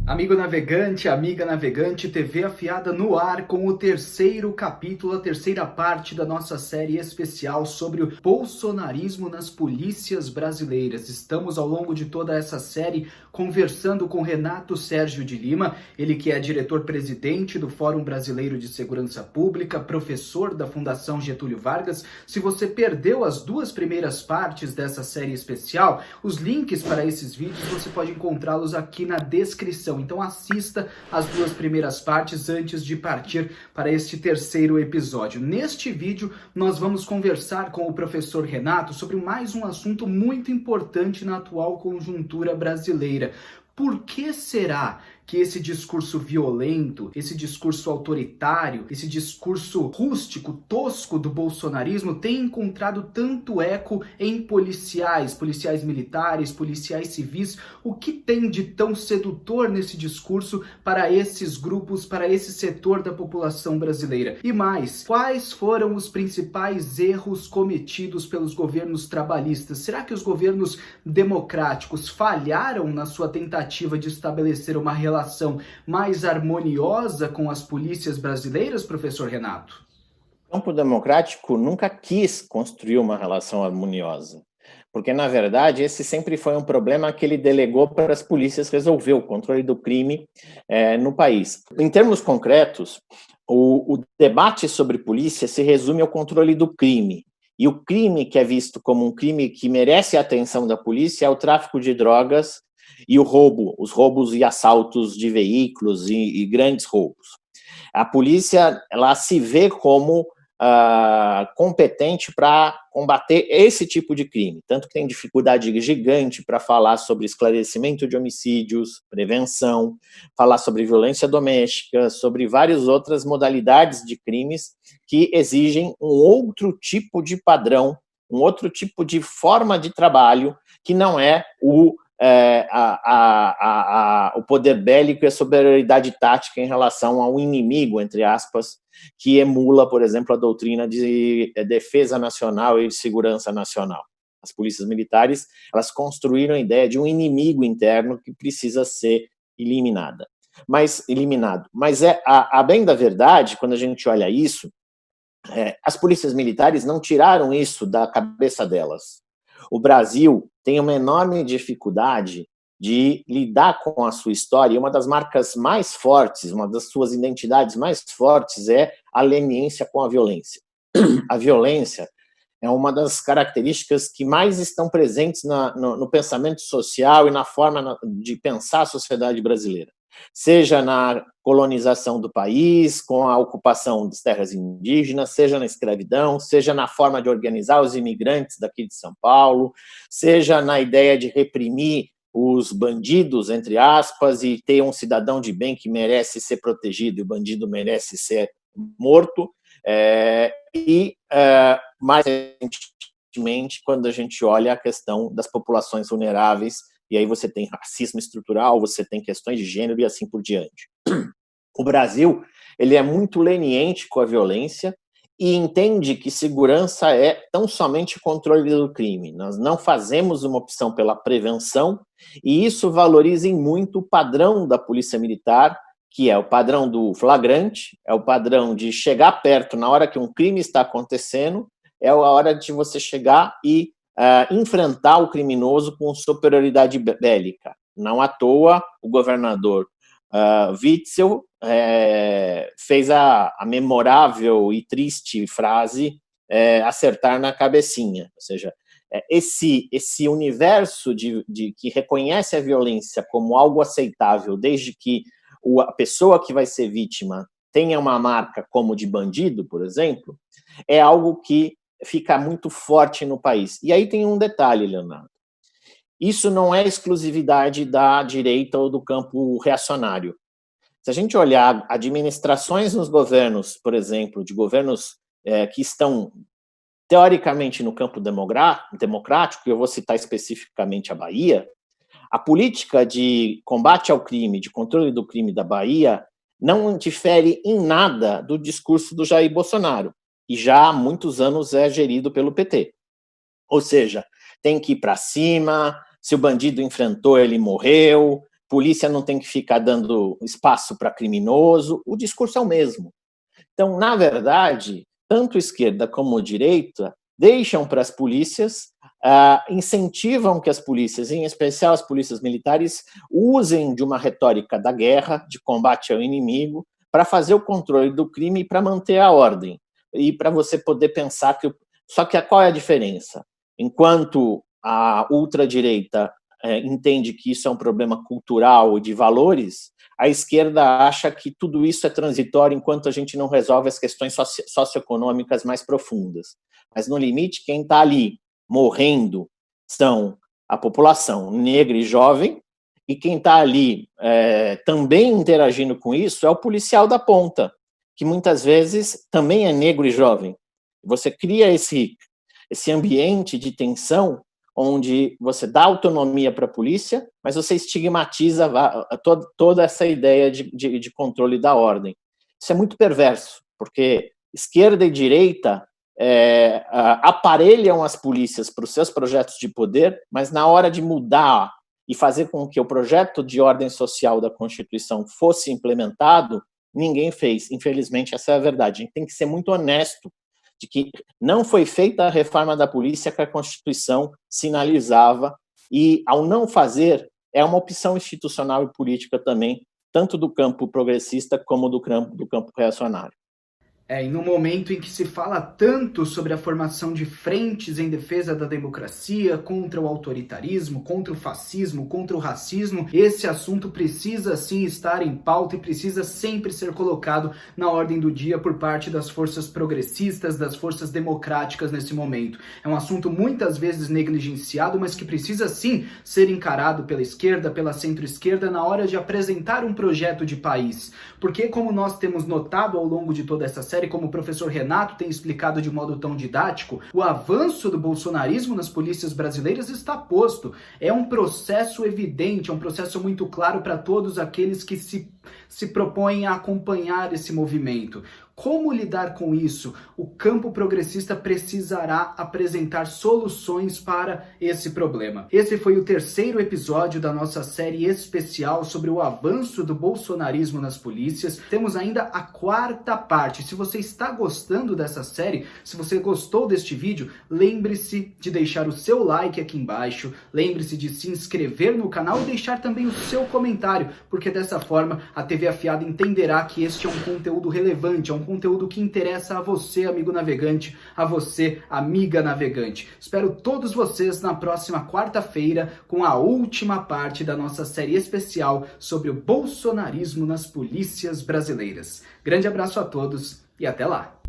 Amigo navegante, amiga navegante, TV Afiada no ar com o terceiro capítulo, a terceira parte da nossa série especial sobre o bolsonarismo nas polícias brasileiras. Estamos ao longo de toda essa série conversando com Renato Sérgio de Lima, ele que é diretor-presidente do Fórum Brasileiro de Segurança Pública, professor da Fundação Getúlio Vargas. Se você perdeu as duas primeiras partes dessa série especial, os links para esses vídeos você pode encontrá-los aqui na descrição. Então assista as duas primeiras partes antes de partir para este terceiro episódio. Neste vídeo, nós vamos conversar com o professor Renato sobre mais um assunto muito importante na atual conjuntura brasileira. Por que será que esse discurso violento, esse discurso autoritário, esse discurso rústico, tosco do bolsonarismo tem encontrado tanto eco em policiais militares, policiais civis? O que tem de tão sedutor nesse discurso para esses grupos, para esse setor da população brasileira? E mais, quais foram os principais erros cometidos pelos governos trabalhistas? Será que os governos democráticos falharam na sua tentativa de estabelecer uma relação mais harmoniosa com as polícias brasileiras, professor Renato? O campo democrático nunca quis construir uma relação harmoniosa, porque, na verdade, esse sempre foi um problema que ele delegou para as polícias resolver, o controle do crime no país. Em termos concretos, o debate sobre polícia se resume ao controle do crime, e o crime que é visto como um crime que merece a atenção da polícia é o tráfico de drogas e o roubo, os roubos e assaltos de veículos e grandes roubos. A polícia, ela se vê como competente para combater esse tipo de crime, tanto que tem dificuldade gigante para falar sobre esclarecimento de homicídios, prevenção, falar sobre violência doméstica, sobre várias outras modalidades de crimes que exigem um outro tipo de padrão, um outro tipo de forma de trabalho, que não é o poder bélico e a superioridade tática em relação ao inimigo, entre aspas, que emula, por exemplo, a doutrina de defesa nacional e de segurança nacional. As polícias militares, elas construíram a ideia de um inimigo interno que precisa ser eliminado. Mas a bem da verdade, quando a gente olha isso, as polícias militares não tiraram isso da cabeça delas. O Brasil tem uma enorme dificuldade de lidar com a sua história, e uma das marcas mais fortes, uma das suas identidades mais fortes é a leniência com a violência. A violência é uma das características que mais estão presentes no pensamento social e na forma de pensar a sociedade brasileira. Seja na colonização do país, com a ocupação das terras indígenas, seja na escravidão, seja na forma de organizar os imigrantes daqui de São Paulo, seja na ideia de reprimir os bandidos, entre aspas, e ter um cidadão de bem que merece ser protegido e o bandido merece ser morto. Mais recentemente, quando a gente olha a questão das populações vulneráveis, e aí você tem racismo estrutural, você tem questões de gênero e assim por diante. O Brasil, ele é muito leniente com a violência e entende que segurança é tão somente controle do crime. Nós não fazemos uma opção pela prevenção, e isso valoriza em muito o padrão da polícia militar, que é o padrão do flagrante, é o padrão de chegar perto na hora que um crime está acontecendo, é a hora de você chegar e enfrentar o criminoso com superioridade bélica. Não à toa, o governador Witzel fez a memorável e triste frase acertar na cabecinha, ou seja, esse universo que reconhece a violência como algo aceitável, desde que a pessoa que vai ser vítima tenha uma marca como de bandido, por exemplo, é algo que fica muito forte no país. E aí tem um detalhe, Leonardo. Isso não é exclusividade da direita ou do campo reacionário. Se a gente olhar administrações nos governos, por exemplo, de governos que estão teoricamente no campo democrático, eu vou citar especificamente a Bahia, a política de combate ao crime, de controle do crime da Bahia, não difere em nada do discurso do Jair Bolsonaro, e já há muitos anos é gerido pelo PT. Ou seja, tem que ir para cima, se o bandido enfrentou, ele morreu, polícia não tem que ficar dando espaço para criminoso, o discurso é o mesmo. Então, na verdade, tanto esquerda como direita deixam para as polícias, incentivam que as polícias, em especial as polícias militares, usem de uma retórica da guerra, de combate ao inimigo, para fazer o controle do crime e para manter a ordem. E para você poder pensar que... Só que qual é a diferença? Enquanto a ultradireita entende que isso é um problema cultural e de valores, a esquerda acha que tudo isso é transitório enquanto a gente não resolve as questões socioeconômicas mais profundas. Mas, no limite, quem está ali morrendo são a população negra e jovem, e quem está ali também interagindo com isso é o policial da ponta, que muitas vezes também é negro e jovem. Você cria esse ambiente de tensão onde você dá autonomia para a polícia, mas você estigmatiza toda essa ideia de controle da ordem. Isso é muito perverso, porque esquerda e direita aparelham as polícias para os seus projetos de poder, mas na hora de mudar e fazer com que o projeto de ordem social da Constituição fosse implementado, ninguém fez. Infelizmente, essa é a verdade. A gente tem que ser muito honesto de que não foi feita a reforma da polícia que a Constituição sinalizava, e, ao não fazer, é uma opção institucional e política também, tanto do campo progressista como do campo reacionário. E no momento em que se fala tanto sobre a formação de frentes em defesa da democracia, contra o autoritarismo, contra o fascismo, contra o racismo, esse assunto precisa sim estar em pauta e precisa sempre ser colocado na ordem do dia por parte das forças progressistas, das forças democráticas nesse momento. É um assunto muitas vezes negligenciado, mas que precisa sim ser encarado pela esquerda, pela centro-esquerda, na hora de apresentar um projeto de país. Porque, como nós temos notado ao longo de toda essa série, como o professor Renato tem explicado de modo tão didático, o avanço do bolsonarismo nas polícias brasileiras está posto. É um processo evidente, é um processo muito claro para todos aqueles que se propõem a acompanhar esse movimento. Como lidar com isso? O campo progressista precisará apresentar soluções para esse problema. Esse foi o terceiro episódio da nossa série especial sobre o avanço do bolsonarismo nas polícias. Temos ainda a quarta parte. Se você está gostando dessa série, se você gostou deste vídeo, lembre-se de deixar o seu like aqui embaixo, lembre-se de se inscrever no canal e deixar também o seu comentário, porque dessa forma a TV Afiada entenderá que este é um conteúdo relevante, é um conteúdo que interessa a você, amigo navegante, a você, amiga navegante. Espero todos vocês na próxima quarta-feira com a última parte da nossa série especial sobre o bolsonarismo nas polícias brasileiras. Grande abraço a todos e até lá!